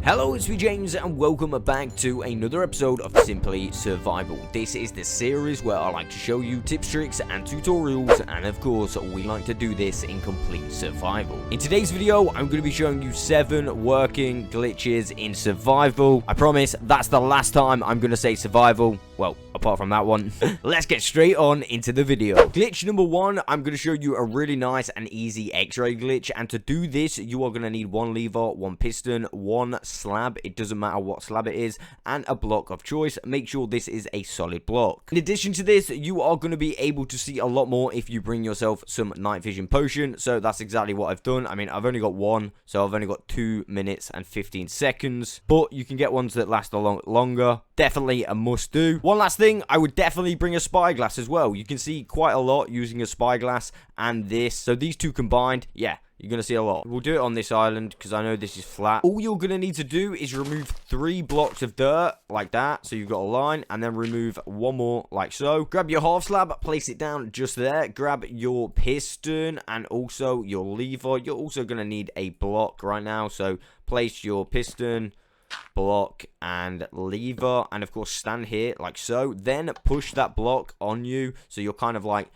Hello, Itsmejames, and welcome back to another episode of Simply Survival. This is the series where I like to show you tips, tricks, and tutorials, and of course, we like to do this in complete survival. In today's video, I'm going to be showing you 7 working glitches in survival. I promise that's the last time I'm going to say survival. Well, apart from that one. Let's get straight on into the video. Glitch number 1, I'm going to show you a really nice and easy Xray glitch, and to do this, you are going to need 1 lever, 1 piston, 1 slab, it doesn't matter what slab it is, and a block of choice. Make sure this is a solid block. In addition to this, you are going to be able to see a lot more if you bring yourself some night vision potion, so that's exactly what I've done. I mean, I've only got 1, so I've only got 2 minutes and 15 seconds, but you can get ones that last a lot longer. Definitely a must do. One last thing, I would definitely bring a spyglass as well. You can see quite a lot using a spyglass and this, so these two combined, yeah, you're going to see a lot. We'll do it on this island because I know this is flat. All you're going to need to do is remove 3 blocks of dirt like that. So you've got a line, and then remove 1 more like so. Grab your half slab, place it down just there. Grab your piston and also your lever. You're also going to need a block right now. So place your piston, block, and lever, and of course stand here like so. Then push that block on you so you're kind of like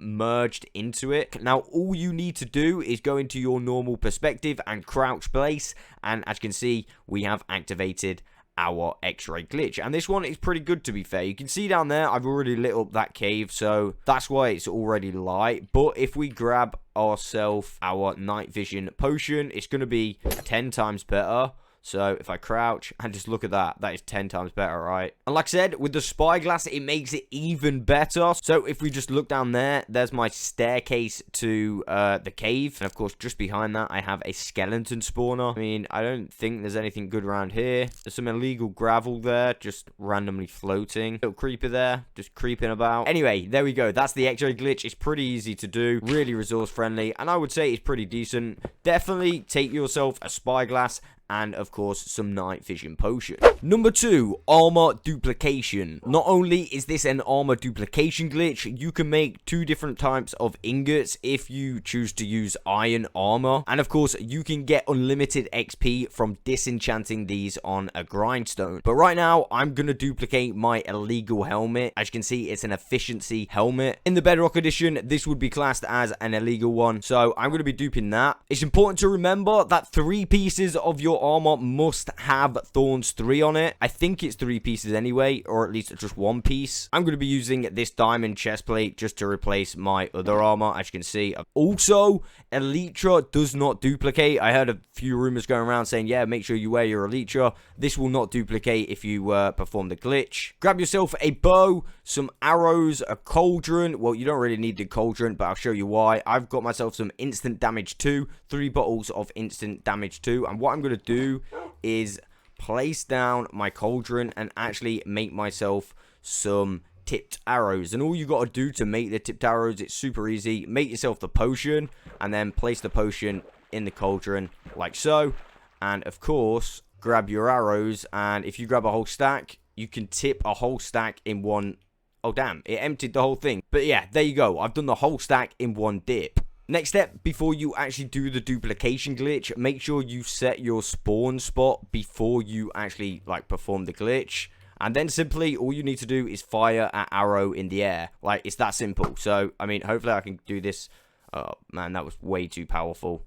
merged into it. Now all you need to do is go into your normal perspective and crouch place, and as you can see, we have activated our Xray glitch, and this one is pretty good, to be fair. You can see down there I've already lit up that cave, so that's why it's already light. But if we grab ourselves our night vision potion, it's going to be 10 times better. So if I crouch and just look at that, that is 10 times better, right? And like I said, with the spyglass, it makes it even better. So if we just look down there, there's my staircase to the cave. And of course, just behind that, I have a skeleton spawner. I mean, I don't think there's anything good around here. There's some illegal gravel there, just randomly floating. Little creeper there, just creeping about. Anyway, there we go. That's the Xray glitch. It's pretty easy to do, really resource friendly, and I would say it's pretty decent. Definitely take yourself a spyglass and of course some night vision potion. Number 2, armor duplication. Not only is this an armor duplication glitch, you can make 2 different types of ingots if you choose to use iron armor, and of course you can get unlimited XP from disenchanting these on a grindstone. But right now I'm gonna duplicate my illegal helmet. As you can see, it's an efficiency helmet. In the Bedrock edition, this would be classed as an illegal one, so I'm gonna be duping that. It's important to remember that 3 pieces of your armor must have thorns 3 on it. I think it's 3 pieces anyway, or at least just 1 piece. I'm going to be using this diamond chest plate just to replace my other armor, as you can see. Also, elytra does not duplicate. I heard a few rumors going around saying, yeah, make sure you wear your elytra. This will not duplicate if you perform the glitch. Grab yourself a bow, some arrows, a cauldron. Well, you don't really need the cauldron, but I'll show you why. I've got myself some instant damage 2, 3 bottles of instant damage 2, and what I'm going to do is place down my cauldron and actually make myself some tipped arrows. And all you got to do to make the tipped arrows, it's super easy. Make yourself the potion and then place the potion in the cauldron like so, and of course grab your arrows, and if you grab a whole stack, you can tip a whole stack in one. Oh damn, it emptied the whole thing. But yeah, there you go, I've done the whole stack in one dip. Next step, before you actually do the duplication glitch, make sure you set your spawn spot before you actually like perform the glitch. And then simply all you need to do is fire an arrow in the air. Like, it's that simple. So, I mean, hopefully I can do this. Oh man, that was way too powerful.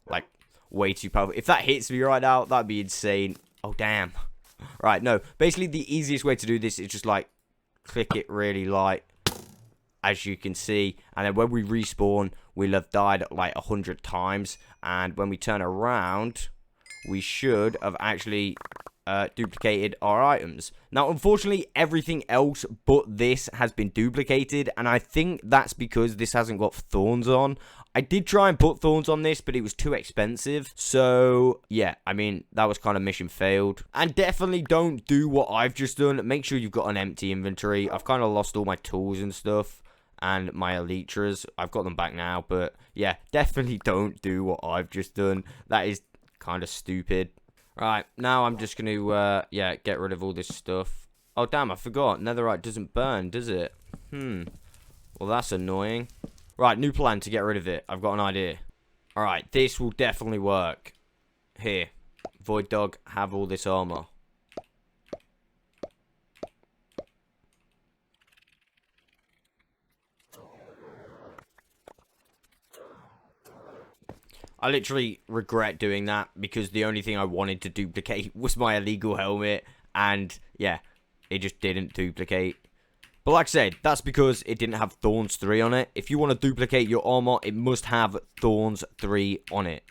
Like, way too powerful. If that hits me right now, that'd be insane. Oh damn. Right, no. Basically the easiest way to do this is just like click it really light, as you can see, and then when we respawn, we'll have died like 100 times, and when we turn around, we should have actually duplicated our items. Now, unfortunately, everything else but this has been duplicated, and I think that's because this hasn't got thorns on. I did try and put thorns on this, but it was too expensive. So, yeah, I mean, that was kind of mission failed. And definitely don't do what I've just done. Make sure you've got an empty inventory. I've kind of lost all my tools and stuff, and my elytras. I've got them back now, but yeah, definitely don't do what I've just done. That is kind of stupid. Right, now I'm just going to, yeah, get rid of all this stuff. Oh, damn, I forgot. Netherite doesn't burn, does it? Well, that's annoying. Right, new plan to get rid of it. I've got an idea. Alright, this will definitely work. Here. Void Dog, have all this armor. I literally regret doing that because the only thing I wanted to duplicate was my illegal helmet. And, yeah, it just didn't duplicate. But like I said, that's because it didn't have Thorns 3 on it. If you want to duplicate your armor, it must have Thorns 3 on it.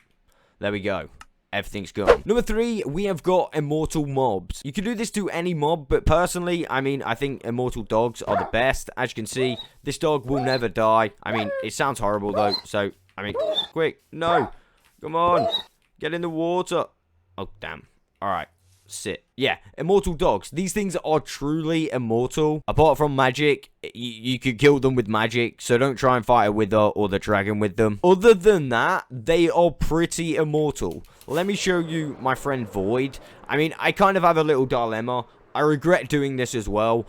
There we go. Everything's gone. Number 3, we have got immortal mobs. You can do this to any mob, but personally, I mean, I think immortal dogs are the best. As you can see, this dog will never die. I mean, it sounds horrible though, so, I mean, quick, no. Come on. Get in the water. Oh, damn. Alright. Sit. Yeah, immortal dogs. These things are truly immortal. Apart from magic, you could kill them with magic, so don't try and fight a wither or the dragon with them. Other than that, they are pretty immortal. Let me show you my friend Void. I mean, I kind of have a little dilemma. I regret doing this as well.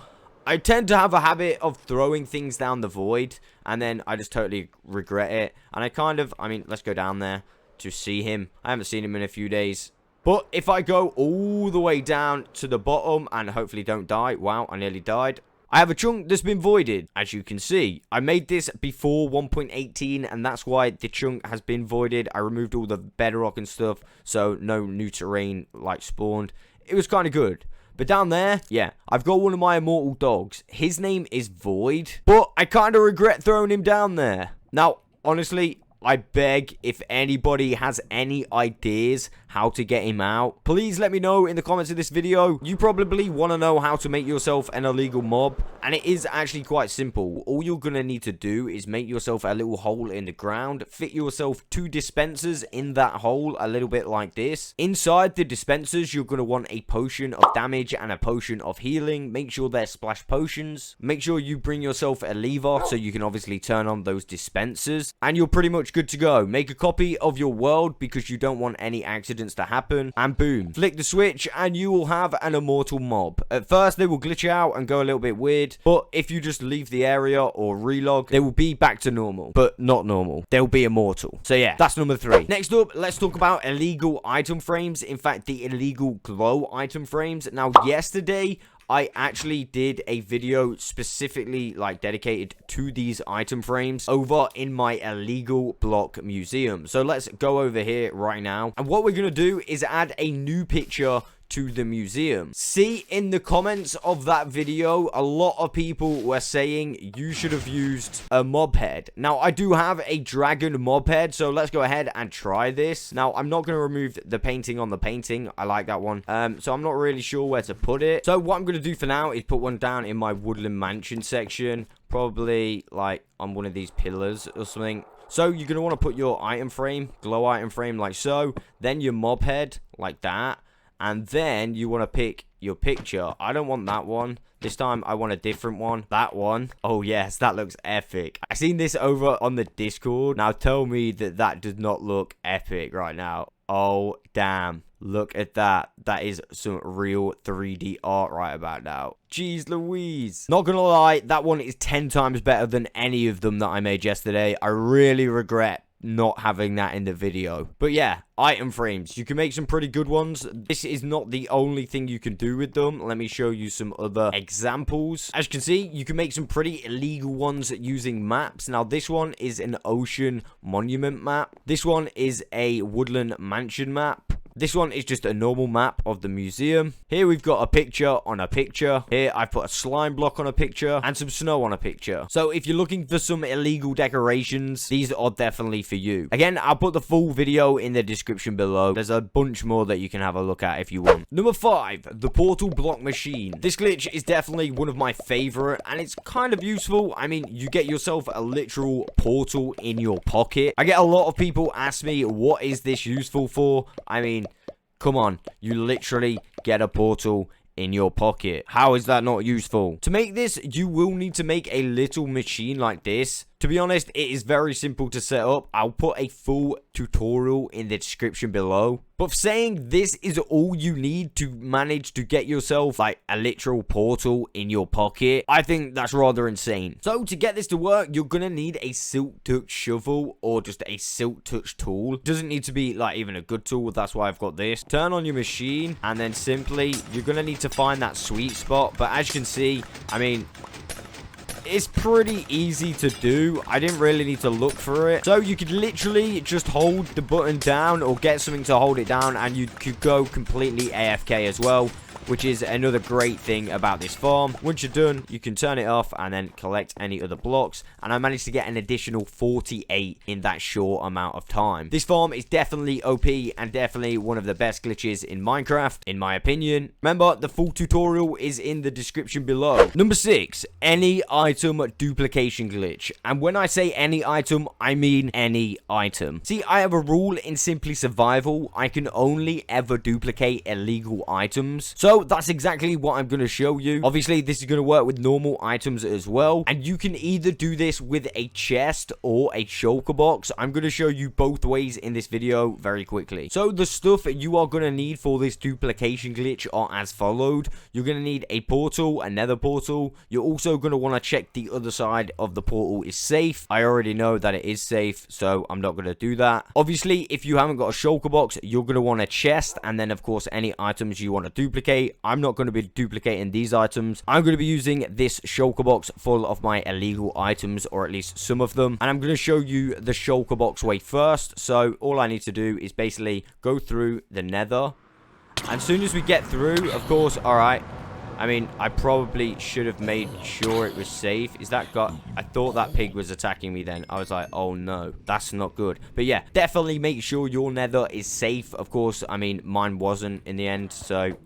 I tend to have a habit of throwing things down the void, and then I just totally regret it. And I mean, let's go down there to see him. I haven't seen him in a few days. But if I go all the way down to the bottom and hopefully don't die. Wow, I nearly died. I have a chunk that's been voided, as you can see. I made this before 1.18, and that's why the chunk has been voided. I removed all the bedrock and stuff, so no new terrain, like, spawned. It was kind of good. But down there, yeah, I've got one of my immortal dogs. His name is Void, but I kind of regret throwing him down there. Now, honestly, I beg, if anybody has any ideas how to get him out, please let me know in the comments of this video. You probably want to know how to make yourself an illegal mob, and it is actually quite simple. All you're going to need to do is make yourself a little hole in the ground, fit yourself 2 dispensers in that hole, a little bit like this. Inside the dispensers, you're going to want a potion of damage and a potion of healing. Make sure they're splash potions. Make sure you bring yourself a lever so you can obviously turn on those dispensers, and you're pretty much good to go. Make a copy of your world because you don't want any accidents to happen, and boom, flick the switch and you will have an immortal mob. At first they will glitch out and go a little bit weird, but if you just leave the area or relog, they will be back to normal, but not normal. They'll be immortal. So yeah, that's number 3. Next up, let's talk about illegal item frames. In fact, the illegal glow item frames. Now, yesterday I actually did a video specifically, like, dedicated to these item frames over in my illegal block museum. So let's go over here right now. And what we're going to do is add a new picture to the museum. See, in the comments of that video, a lot of people were saying you should have used a mob head. Now, I do have a dragon mob head, so let's go ahead and try this. Now, I'm not going to remove the painting on the painting. I like that one. So I'm not really sure where to put it. So what I'm going to do for now is put one down in my woodland mansion section. Probably, like, on one of these pillars or something. So you're going to want to put your item frame, glow item frame, like so. Then your mob head, like that. And then you want to pick your picture. I don't want that one. This time I want a different one. That one. Oh yes, that looks epic. I seen this over on the Discord. Now tell me that that does not look epic right now. Oh damn. Look at that. That is some real 3D art right about now. Jeez Louise. Not gonna lie, that one is 10 times better than any of them that I made yesterday. I really regret not having that in the video. But yeah, item frames. You can make some pretty good ones. This is not the only thing you can do with them. Let me show you some other examples. As you can see, you can make some pretty illegal ones using maps. Now, this one is an ocean monument map. This one is a woodland mansion map. This one is just a normal map of the museum. Here we've got a picture on a picture. Here I've put a slime block on a picture and some snow on a picture. So if you're looking for some illegal decorations, these are definitely for you. Again, I'll put the full video in the description below. There's a bunch more that you can have a look at if you want. Number 5, the portal block machine. This glitch is definitely one of my favorite, and it's kind of useful. I mean, you get yourself a literal portal in your pocket. I get a lot of people ask me, what is this useful for? I mean, come on, you literally get a portal in your pocket. How is that not useful? To make this, you will need to make a little machine like this To be honest, it is very simple to set up. I'll put a full tutorial in the description below. But saying this is all you need to manage to get yourself like a literal portal in your pocket, I think that's rather insane. So to get this to work, you're gonna need a silk touch shovel or just a silk touch tool. Doesn't need to be like even a good tool, that's why I've got this. Turn on your machine and then simply you're gonna need to find that sweet spot. But as you can see, I mean, it's pretty easy to do. I didn't really need to look for it. So you could literally just hold the button down or get something to hold it down and you could go completely AFK as well, which is another great thing about this farm. Once you're done, you can turn it off and then collect any other blocks. And I managed to get an additional 48 in that short amount of time. This farm is definitely OP and definitely one of the best glitches in Minecraft, in my opinion. Remember, the full tutorial is in the description below. Number 6, any item duplication glitch. And when I say any item, I mean any item. See, I have a rule in Simply Survival. I can only ever duplicate illegal items. So that's exactly what I'm going to show you. Obviously, this is going to work with normal items as well. And you can either do this with a chest or a shulker box. I'm going to show you both ways in this video very quickly. So the stuff you are going to need for this duplication glitch are as followed. You're going to need a portal, a nether portal. You're also going to want to check the other side of the portal is safe. I already know that it is safe, so I'm not going to do that. Obviously, if you haven't got a shulker box, you're going to want a chest. And then, of course, any items you want to duplicate. I'm not going to be duplicating these items. I'm going to be using this shulker box full of my illegal items, or at least some of them. And I'm going to show you the shulker box way first. So all I need to do is basically go through the nether. And as soon as we get through, of course, alright. I mean, I probably should have made sure it was safe. Is that guy? I thought that pig was attacking me then. I was like, oh no, that's not good. But yeah, definitely make sure your nether is safe. Of course, I mean, mine wasn't in the end, so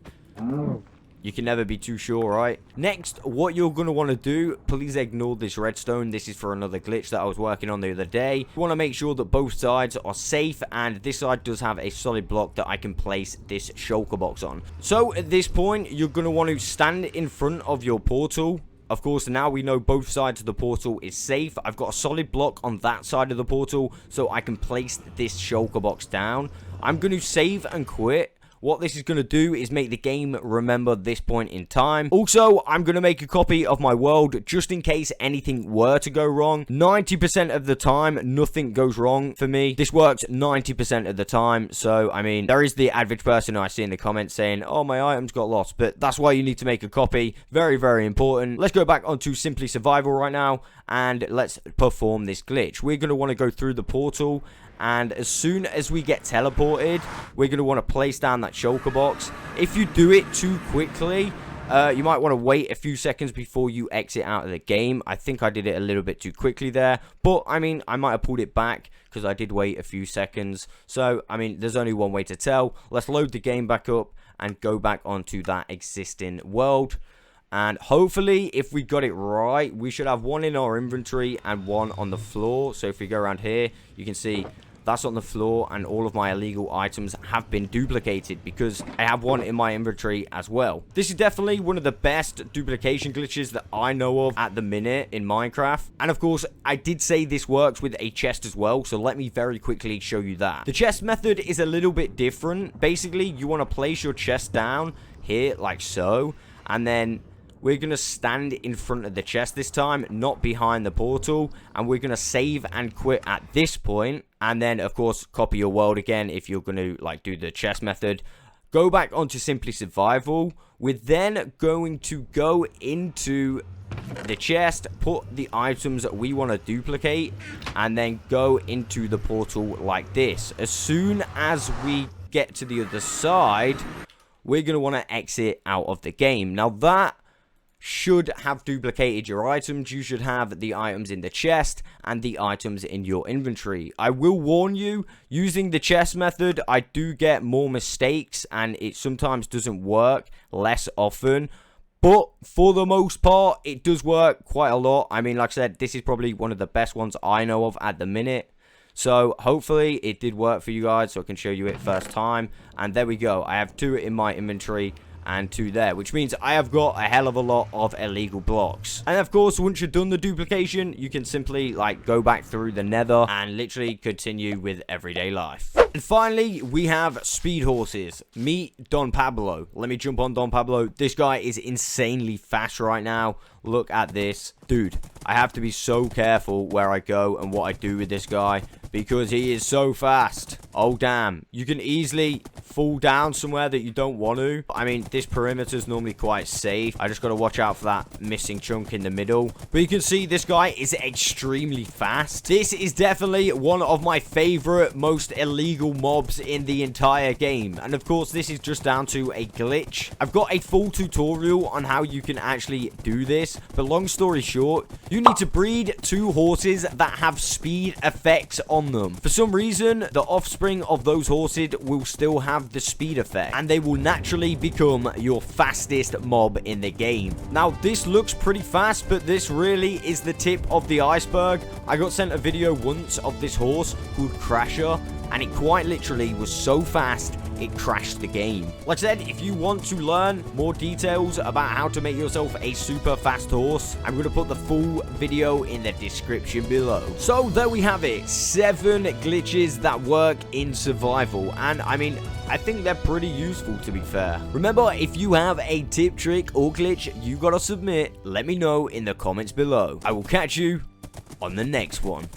you can never be too sure, right? Next, what you're going to want to do, please ignore this redstone. This is for another glitch that I was working on the other day. You want to make sure that both sides are safe, and this side does have a solid block that I can place this shulker box on. So at this point, you're going to want to stand in front of your portal. Of course, now we know both sides of the portal is safe. I've got a solid block on that side of the portal, so I can place this shulker box down. I'm going to save and quit. What this is going to do is make the game remember this point in time. Also, I'm going to make a copy of my world just in case anything were to go wrong. 90% of the time, nothing goes wrong for me. This works 90% of the time. So, I mean, there is the average person I see in the comments saying, oh, my items got lost. But that's why you need to make a copy. Very, very important. Let's go back onto Simply Survival right now. And let's perform this glitch. We're going to want to go through the portal. And as soon as we get teleported, we're going to want to place down that shulker box. If you do it too quickly, you might want to wait a few seconds before you exit out of the game. I think I did it a little bit too quickly there. But, I mean, I might have pulled it back because I did wait a few seconds. So, I mean, there's only one way to tell. Let's load the game back up and go back onto that existing world. And hopefully, if we got it right, we should have one in our inventory and one on the floor. So if we go around here, you can see that's on the floor, and all of my illegal items have been duplicated because I have one in my inventory as well. This is definitely one of the best duplication glitches that I know of at the minute in Minecraft. And of course, I did say this works with a chest as well, so let me very quickly show you that. The chest method is a little bit different. Basically, you want to place your chest down here like so, and then we're going to stand in front of the chest this time, not behind the portal. And we're going to save and quit at this point. And then, of course, copy your world again if you're going to, like, do the chest method. Go back onto Simply Survival. We're then going to go into the chest, put the items that we want to duplicate, and then go into the portal like this. As soon as we get to the other side, we're going to want to exit out of the game. Now, that should have duplicated your items. You should have the items in the chest and the items in your inventory. I will warn you, using the chest method, I do get more mistakes and it sometimes doesn't work less often. But for the most part, it does work quite a lot. I mean, like I said, this is probably one of the best ones I know of at the minute. So hopefully it did work for you guys so I can show you it first time. And there we go. I have two in my inventory. and 2 there, which means I have got a hell of a lot of illegal blocks. And of course, once you're done the duplication, you can simply like go back through the Nether and literally continue with everyday life. And finally, we have speed horses. Meet Don Pablo. Let me jump on Don Pablo. This guy is insanely fast right now. Look at this. Dude, I have to be so careful where I go and what I do with this guy because he is so fast. Oh, damn. You can easily fall down somewhere that you don't want to. I mean, this perimeter is normally quite safe. I just got to watch out for that missing chunk in the middle. But you can see this guy is extremely fast. This is definitely one of my favorite, most illegal mobs in the entire game. And of course, this is just down to a glitch. I've got a full tutorial on how you can actually do this. But long story short, you need to breed 2 horses that have speed effects on them. For some reason, the offspring of those horses will still have the speed effect, and they will naturally become your fastest mob in the game. Now, this looks pretty fast, but this really is the tip of the iceberg. I got sent a video once of this horse called Crasher, and it quite literally was so fast it crashed the game. Like I said, if you want to learn more details about how to make yourself a super fast horse, I'm going to put the full video in the description below. So there we have it, 7 glitches that work in survival, and I mean, I think they're pretty useful, to be fair. Remember, if you have a tip, trick, or glitch you gotta submit, let me know in the comments below. I will catch you on the next one.